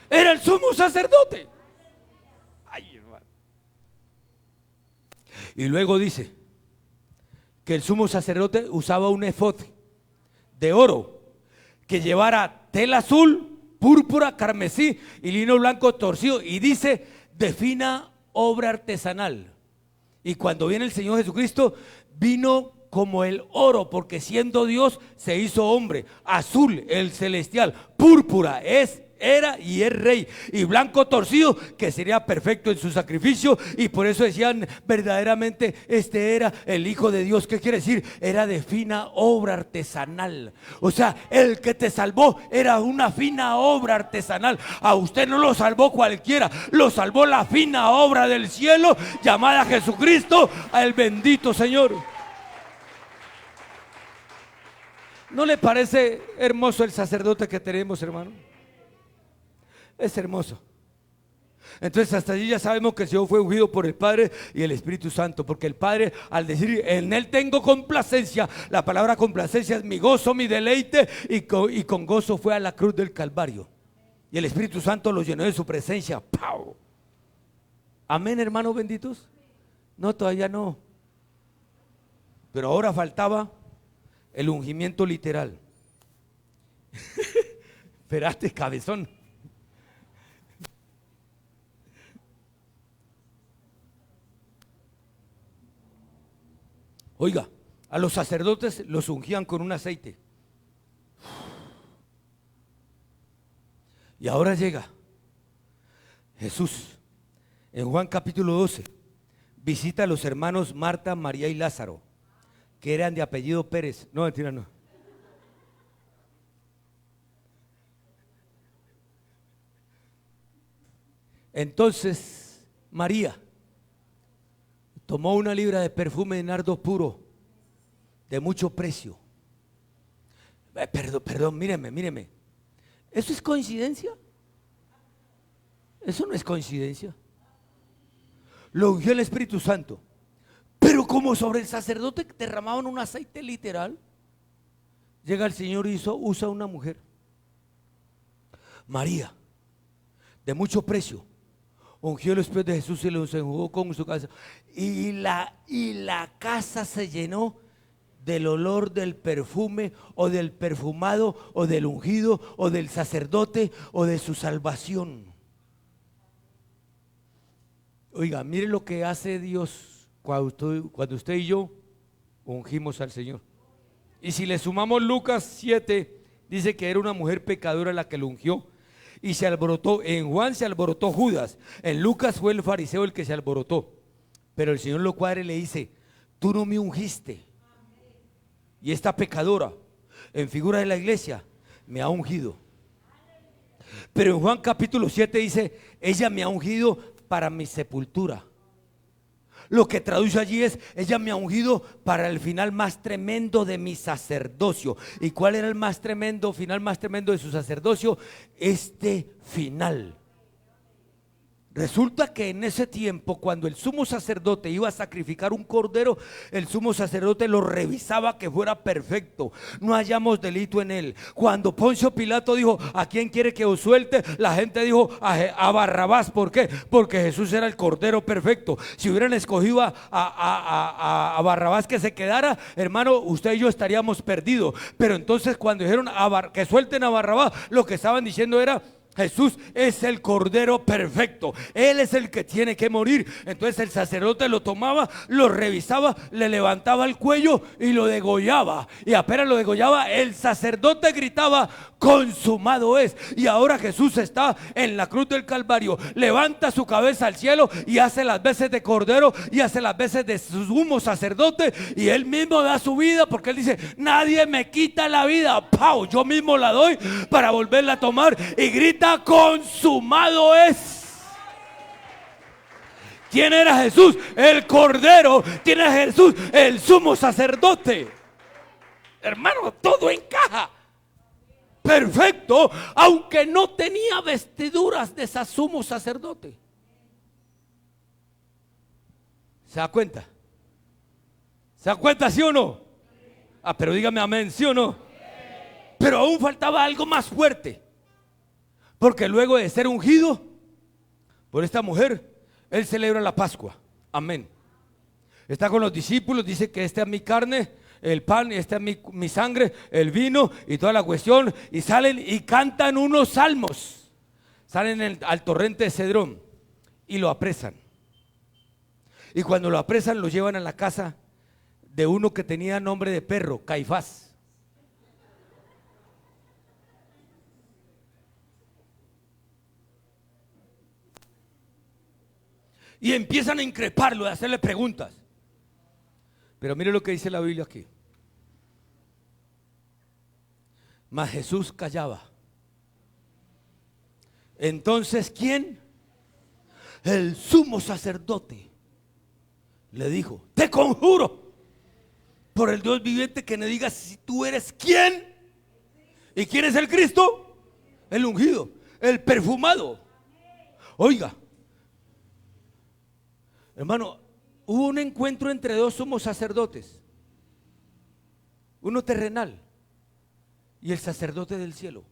Era el sumo sacerdote. Ay, hermano. Y luego dice que el sumo sacerdote usaba un efod de oro que llevara tela azul, púrpura, carmesí y lino blanco torcido, y dice de fina obra artesanal. Y cuando viene el Señor Jesucristo, vino como el oro, porque siendo Dios se hizo hombre. Azul, el celestial; púrpura, era y es rey; y blanco torcido, que sería perfecto en su sacrificio. Y por eso decían, verdaderamente este era el Hijo de Dios. ¿Qué quiere decir? Era de fina obra artesanal. O sea, el que te salvó era una fina obra artesanal. A usted no lo salvó cualquiera, lo salvó la fina obra del cielo llamada Jesucristo, el bendito Señor. ¿No le parece hermoso el sacerdote que tenemos, hermano? Es hermoso. Entonces hasta allí ya sabemos que el Señor fue ungido por el Padre y el Espíritu Santo, porque el Padre, al decir en Él tengo complacencia, la palabra complacencia es mi gozo, mi deleite, y con gozo fue a la cruz del Calvario, y el Espíritu Santo lo llenó de su presencia. ¡Pau! Amén, hermanos benditos. No, todavía no, pero ahora faltaba el ungimiento literal. Espérate, cabezón. Oiga, a los sacerdotes los ungían con un aceite. Y ahora llega Jesús. En Juan capítulo 12, visita a los hermanos Marta, María y Lázaro, que eran de apellido Pérez. No, mentira, no. Entonces María tomó una libra de perfume de nardo puro, de mucho precio. Perdón, míreme. ¿Eso es coincidencia? Eso no es coincidencia. Lo ungió el Espíritu Santo. Pero como sobre el sacerdote derramaban un aceite literal, llega el Señor y usa una mujer, María, de mucho precio, ungió los pies de Jesús y los enjugó con su cabeza. Y la casa se llenó del olor del perfume, o del perfumado, o del ungido, o del sacerdote, o de su salvación. Oiga, mire lo que hace Dios cuando usted y yo ungimos al Señor. Y si le sumamos Lucas 7, dice que era una mujer pecadora la que lo ungió. Y se alborotó, en Juan se alborotó Judas, en Lucas fue el fariseo el que se alborotó. Pero el Señor lo cuadra y le dice: tú no me ungiste, y esta pecadora, en figura de la iglesia, me ha ungido. Pero en Juan capítulo 7 dice: ella me ha ungido para mi sepultura. Lo que traduce allí es: ella me ha ungido para el final más tremendo de mi sacerdocio. ¿Y cuál era el final más tremendo de su sacerdocio? Este final. Resulta que en ese tiempo, cuando el sumo sacerdote iba a sacrificar un cordero, el sumo sacerdote lo revisaba que fuera perfecto, no hallamos delito en él. Cuando Poncio Pilato dijo: ¿a quién quiere que os suelte?, la gente dijo: a Barrabás. ¿Por qué? Porque Jesús era el cordero perfecto. Si hubieran escogido a Barrabás que se quedara, hermano, usted y yo estaríamos perdidos. Pero entonces cuando dijeron que suelten a Barrabás, lo que estaban diciendo era: Jesús es el cordero perfecto, Él es el que tiene que morir. Entonces el sacerdote lo tomaba, lo revisaba, le levantaba el cuello y lo degollaba. Y apenas lo degollaba, el sacerdote gritaba: consumado es. Y ahora Jesús está en la cruz del Calvario, levanta su cabeza al cielo y hace las veces de cordero y hace las veces de sumo sacerdote, y Él mismo da su vida, porque Él dice: nadie me quita la vida, ¡pau!, yo mismo la doy para volverla a tomar. Y grita: consumado es. ¿Quién era Jesús? El cordero. ¿Quién era Jesús? El sumo sacerdote. Hermano, todo encaja perfecto, aunque no tenía vestiduras de ese sumo sacerdote. ¿Se da cuenta? ¿Se da cuenta, sí o no? Pero dígame amén, ¿sí o no? Pero aún faltaba algo más fuerte, porque luego de ser ungido por esta mujer, Él celebra la Pascua. Amén. Está con los discípulos, dice que esta es mi carne, el pan, esta es mi sangre, el vino y toda la cuestión. Y salen y cantan unos salmos. Salen al torrente de Cedrón y lo apresan. Y cuando lo apresan, lo llevan a la casa de uno que tenía nombre de perro, Caifás. Y empiezan a increparlo, a hacerle preguntas. Pero mire lo que dice la Biblia aquí. Mas Jesús callaba. Entonces, ¿quién? El sumo sacerdote le dijo: te conjuro por el Dios viviente, que me digas si tú eres quién. ¿Y quién es el Cristo? El ungido, el perfumado. Oiga, hermano, hubo un encuentro entre dos sumos sacerdotes, uno terrenal y el sacerdote del cielo.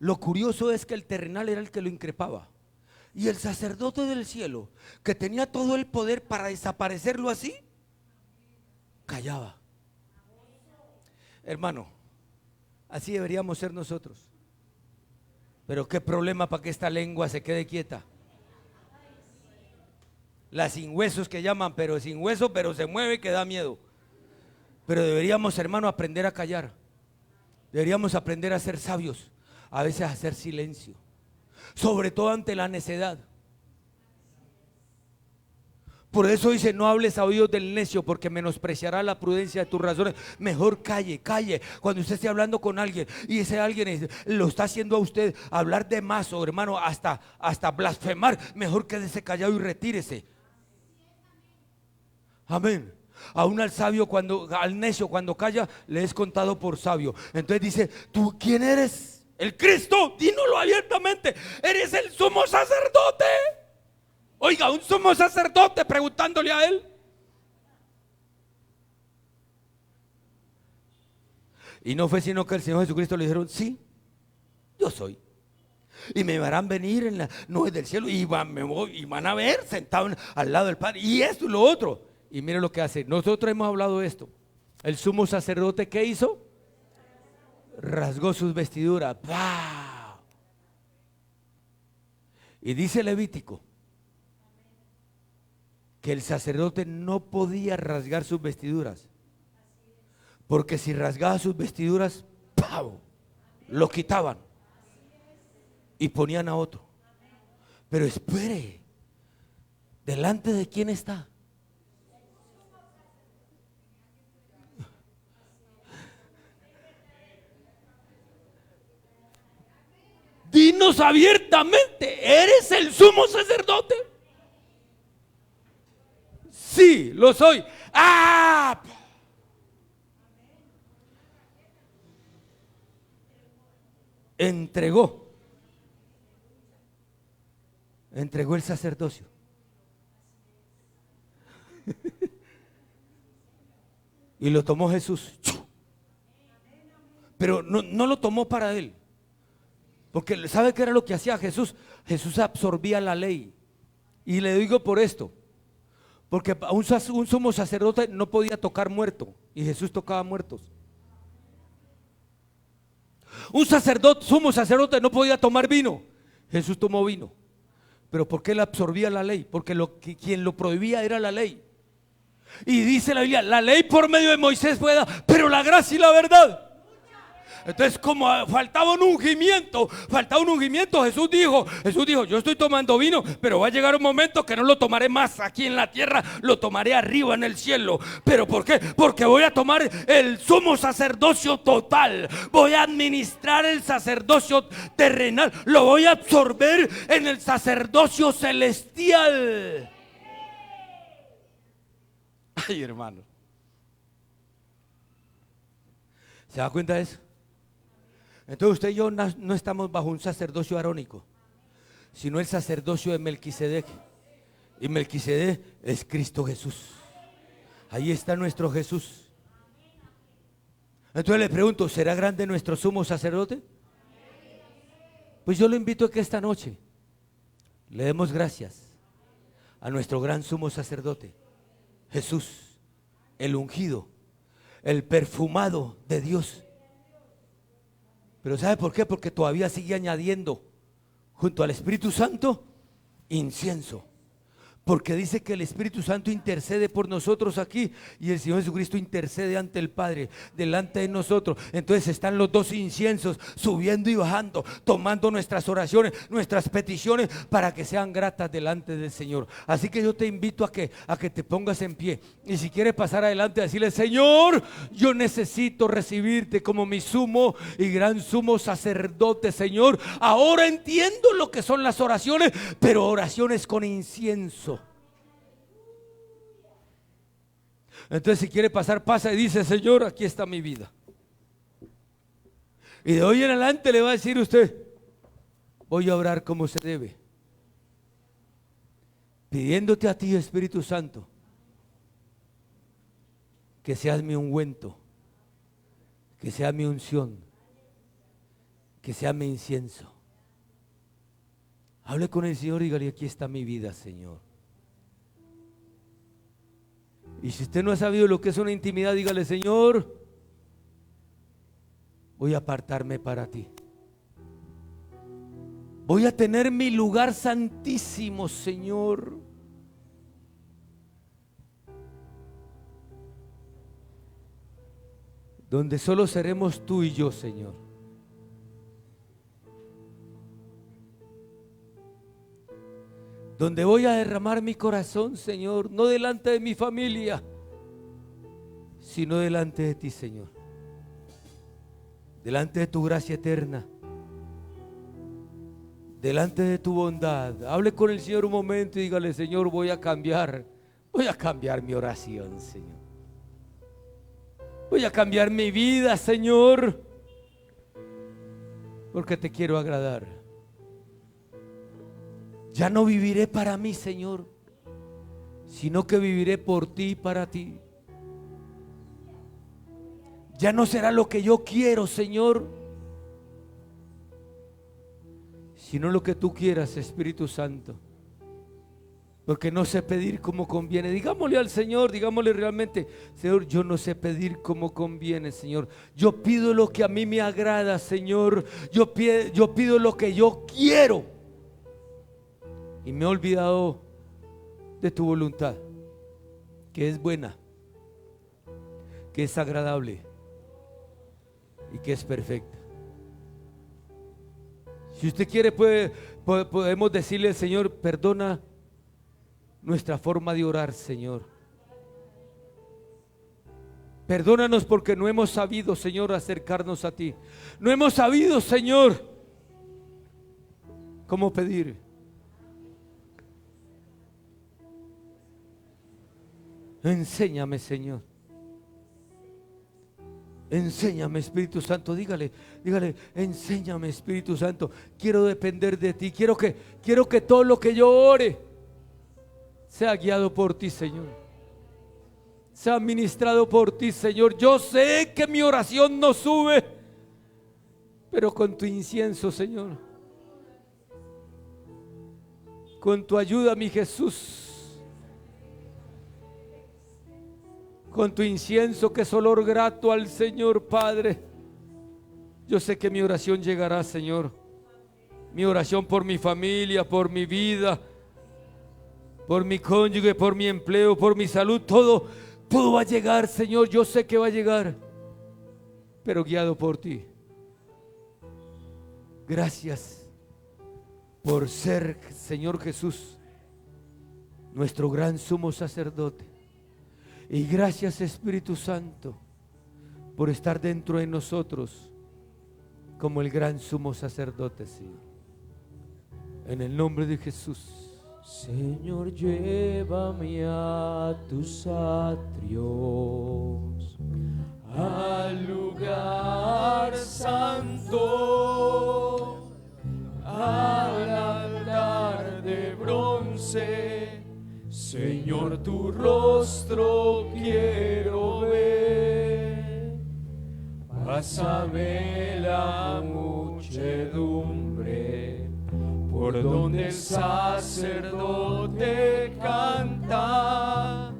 Lo curioso es que el terrenal era el que lo increpaba, y el sacerdote del cielo, que tenía todo el poder para desaparecerlo así, callaba. Hermano, así deberíamos ser nosotros. Pero qué problema para que esta lengua se quede quieta. La sin huesos que llaman, pero sin hueso, pero se mueve, que da miedo. Pero deberíamos, hermano, aprender a callar. Deberíamos aprender a ser sabios, a veces a hacer silencio, sobre todo ante la necedad. Por eso dice: no hables a oídos del necio, porque menospreciará la prudencia de tus razones. Mejor calle. Cuando usted esté hablando con alguien y ese alguien lo está haciendo a usted hablar de más, o hermano, hasta blasfemar, mejor quédese callado y retírese. Amén. Aún al necio cuando calla, le es contado por sabio. Entonces dice: ¿tú quién eres? El Cristo, dínoslo abiertamente. Eres el sumo sacerdote. Oiga, un sumo sacerdote preguntándole a él. Y no fue sino que el Señor Jesucristo le dijeron: sí, yo soy. Y me harán venir en las nubes del cielo y van a ver sentado al lado del Padre. Y esto y lo otro. Y mire lo que hace. Nosotros hemos hablado de esto. El sumo sacerdote, ¿qué hizo? Rasgó sus vestiduras. ¡Wow! Y dice Levítico que el sacerdote no podía rasgar sus vestiduras, porque si rasgaba sus vestiduras, ¡pau!, lo quitaban y ponían a otro. Pero espere, ¿delante de quién está? Dinos abiertamente, ¿eres el sumo sacerdote? Sí, lo soy. ¡Ah! Entregó el sacerdocio. Y lo tomó Jesús. Pero no lo tomó para él. Porque ¿sabe qué era lo que hacía Jesús? Jesús absorbía la ley. Y le digo por esto: porque un sumo sacerdote no podía tocar muerto, y Jesús tocaba muertos. Un sumo sacerdote no podía tomar vino, Jesús tomó vino. Pero ¿por qué él absorbía la ley? Porque quien lo prohibía era la ley. Y dice la Biblia: la ley por medio de Moisés fue dada, pero la gracia y la verdad. Entonces, como faltaba un ungimiento, Jesús dijo: yo estoy tomando vino, pero va a llegar un momento que no lo tomaré más aquí en la tierra, lo tomaré arriba en el cielo. ¿Pero por qué? Porque voy a tomar el sumo sacerdocio total, voy a administrar el sacerdocio terrenal, lo voy a absorber en el sacerdocio celestial. Ay, hermano, ¿se da cuenta de eso? Entonces usted y yo no estamos bajo un sacerdocio arónico, sino el sacerdocio de Melquisedec. Y Melquisedec es Cristo Jesús. Ahí está nuestro Jesús. Entonces le pregunto: ¿será grande nuestro sumo sacerdote? Pues yo lo invito a que esta noche le demos gracias a nuestro gran sumo sacerdote, Jesús, el ungido, el perfumado de Dios. Pero ¿sabe por qué? Porque todavía sigue añadiendo junto al Espíritu Santo incienso. Porque dice que el Espíritu Santo intercede por nosotros aquí, y el Señor Jesucristo intercede ante el Padre, delante de nosotros. Entonces están los dos inciensos subiendo y bajando, tomando nuestras oraciones, nuestras peticiones, para que sean gratas delante del Señor. Así que yo te invito a que te pongas en pie, y si quieres pasar adelante, a decirle: Señor, yo necesito recibirte como mi sumo y gran sumo sacerdote. Señor, ahora entiendo lo que son las oraciones, pero oraciones con incienso. Entonces si quiere pasar, pasa y dice: Señor, aquí está mi vida. Y de hoy en adelante le va a decir usted: voy a orar como se debe, pidiéndote a ti, Espíritu Santo, que seas mi ungüento, que sea mi unción, que sea mi incienso. Hable con el Señor y dígale: aquí está mi vida, Señor. Y si usted no ha sabido lo que es una intimidad, dígale: Señor, voy a apartarme para ti. Voy a tener mi lugar santísimo, Señor. Donde solo seremos tú y yo, Señor. Donde voy a derramar mi corazón, Señor, no delante de mi familia, sino delante de ti, Señor. Delante de tu gracia eterna, delante de tu bondad. Hable con el Señor un momento y dígale: Señor, voy a cambiar mi oración, Señor. Voy a cambiar mi vida, Señor, porque te quiero agradar. Ya no viviré para mí, Señor, sino que viviré por ti y para ti. Ya no será lo que yo quiero, Señor, sino lo que tú quieras, Espíritu Santo. Porque no sé pedir como conviene. Digámosle al Señor, digámosle realmente: Señor, yo no sé pedir como conviene, Señor. Yo pido lo que a mí me agrada, Señor. Yo pido lo que yo quiero. Y me he olvidado de tu voluntad, que es buena, que es agradable y que es perfecta. Si usted quiere, podemos decirle al Señor: perdona nuestra forma de orar, Señor. Perdónanos porque no hemos sabido, Señor, acercarnos a ti. No hemos sabido, Señor, cómo pedir. Enséñame, Señor. Enséñame, Espíritu Santo. Dígale: enséñame, Espíritu Santo. Quiero depender de ti. Quiero que todo lo que yo ore sea guiado por ti, Señor. Sea ministrado por ti, Señor. Yo sé que mi oración no sube, pero con tu incienso, Señor, con tu ayuda, mi Jesús, con tu incienso que es olor grato al Señor, Padre, yo sé que mi oración llegará, Señor. Mi oración por mi familia, por mi vida, por mi cónyuge, por mi empleo, por mi salud, todo va a llegar, Señor. Yo sé que va a llegar, pero guiado por ti. Gracias por ser, Señor Jesús, nuestro gran sumo sacerdote. Y gracias, Espíritu Santo, por estar dentro de nosotros como el gran sumo sacerdote, Señor. En el nombre de Jesús. Señor, llévame a tus atrios, al lugar santo, al altar de bronce. Señor, tu rostro quiero ver. Pásame la muchedumbre por donde el sacerdote canta.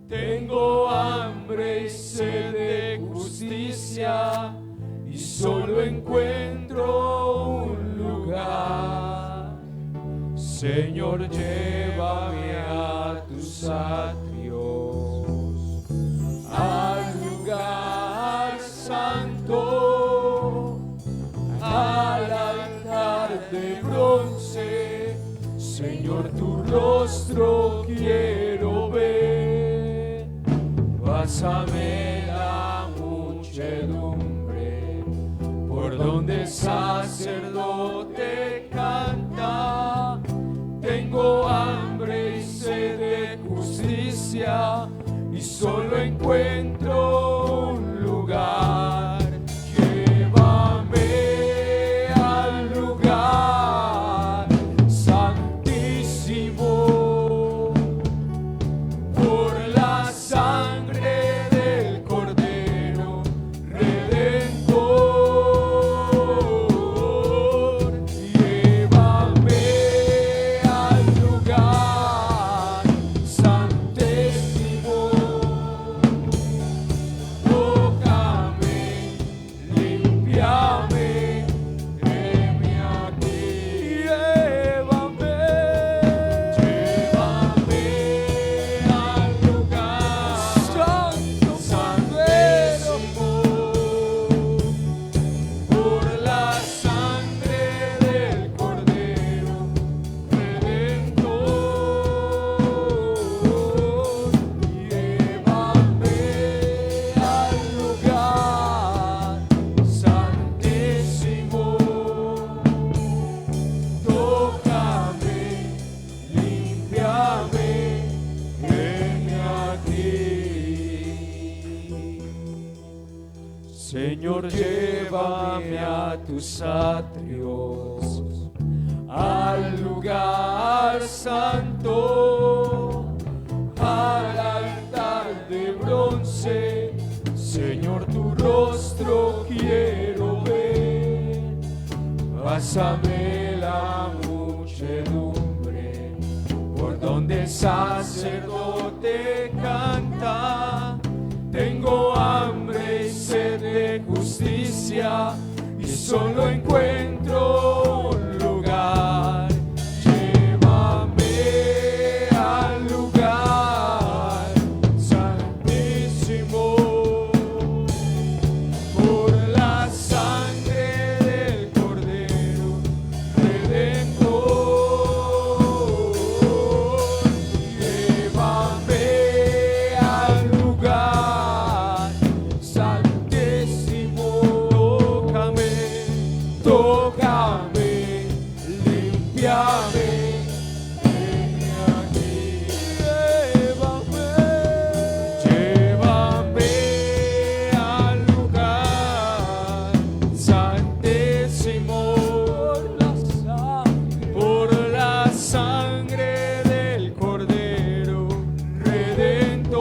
Tengo hambre y sed de justicia y solo encuentro un lugar. Señor, llévame a tus atrios, al lugar santo, al altar de bronce. Señor, tu rostro quiero ver. Pásame la muchedumbre por donde el sacerdote canta. Tengo hambre y sed de justicia y solo en encuentro un lugar. Llévame al lugar santísimo por la sangre del Cordero Redentor. Llévame al lugar santísimo. Tócame, limpiame, heme aquí. Llévame al lugar santo, santísimo, por la sangre del Cordero Redentor. Llévame al lugar santísimo. Tócame, limpiame, heme aquí. Señor, llévame a tus atrios, al lugar santo, al altar de bronce. Señor, tu rostro quiero ver. Pásame la muchedumbre por donde el sacerdote canta. Tengo hambre y sed de justicia y solo encuentro un lugar. Llévame al lugar santísimo por la sangre del Cordero Redentor. Llévame al lugar santísimo. Tócame, limpiame, heme aquí. Llévame al lugar santísimo por la sangre del Cordero Redentor.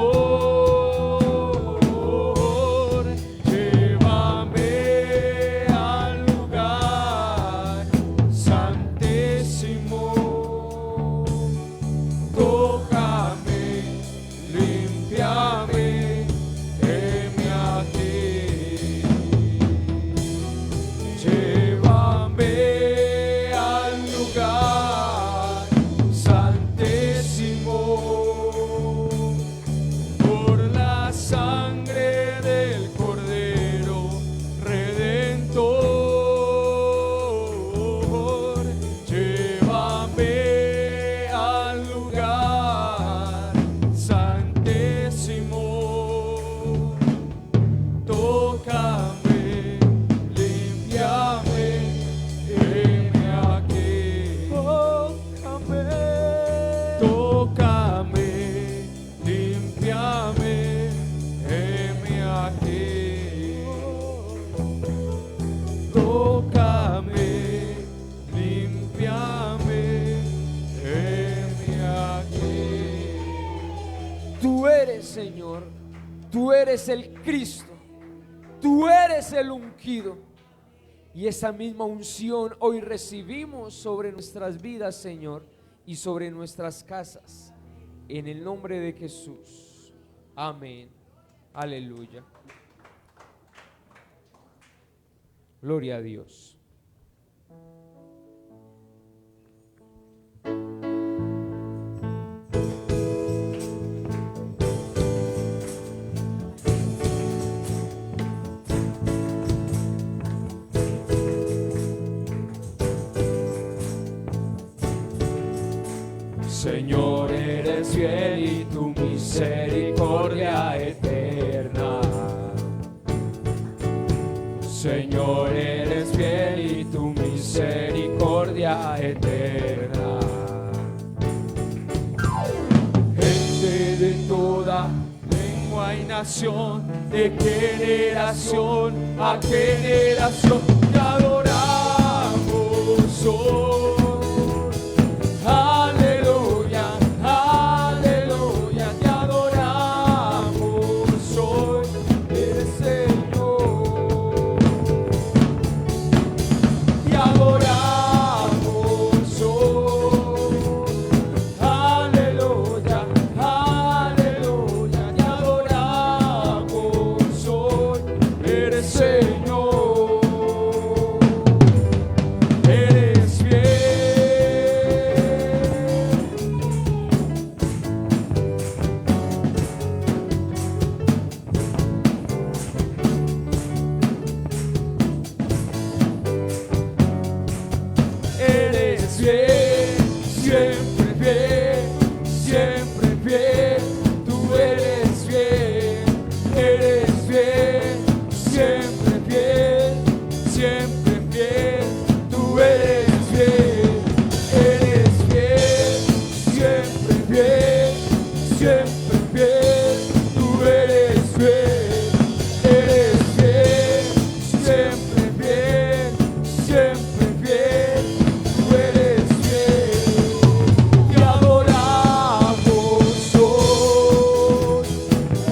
Llévame al lugar santísimo. Tócame, limpiame, heme aquí. Llévame al lugar santísimo por la sangre del Cordero Redentor. Llévame al lugar santísimo. Tócame, limpiame, heme aquí. Tócame, limpiame, heme aquí. Tócame, limpiame, heme aquí. Tú eres, Señor, tú eres el Cristo, tú eres el ungido. Y esa misma unción hoy recibimos sobre nuestras vidas, Señor, y sobre nuestras casas. En el nombre de Jesús. Amén. Aleluya. Gloria a Dios. Señor, eres fiel y tu misericordia eterna. Señor, eres fiel y tu misericordia eterna. Gente de toda lengua y generación a generación te adoramos hoy. Aleluya, aleluya, te adoramos hoy, eres Señor. Te adoramos hoy. Aleluya, aleluya, te adoramos hoy, eres Señor. Eres bien, siempre bien, siempre bien, tú eres bien, siempre bien, siempre bien, tú eres bien, siempre bien, siempre bien, tú eres bien, siempre bien, siempre bien. Te adoramos hoy,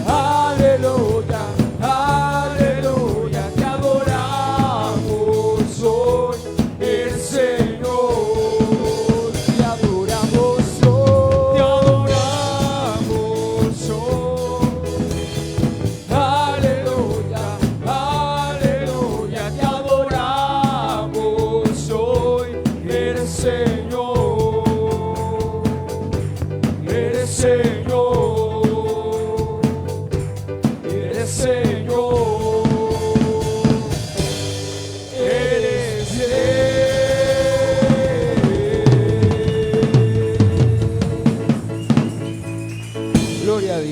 aleluya, aleluya, te adoramos hoy, el Señor. Te adoramos hoy, aleluya, aleluya, te adoramos hoy, el Señor. Eres Señor, eres Señor, eres Gloria a Dios.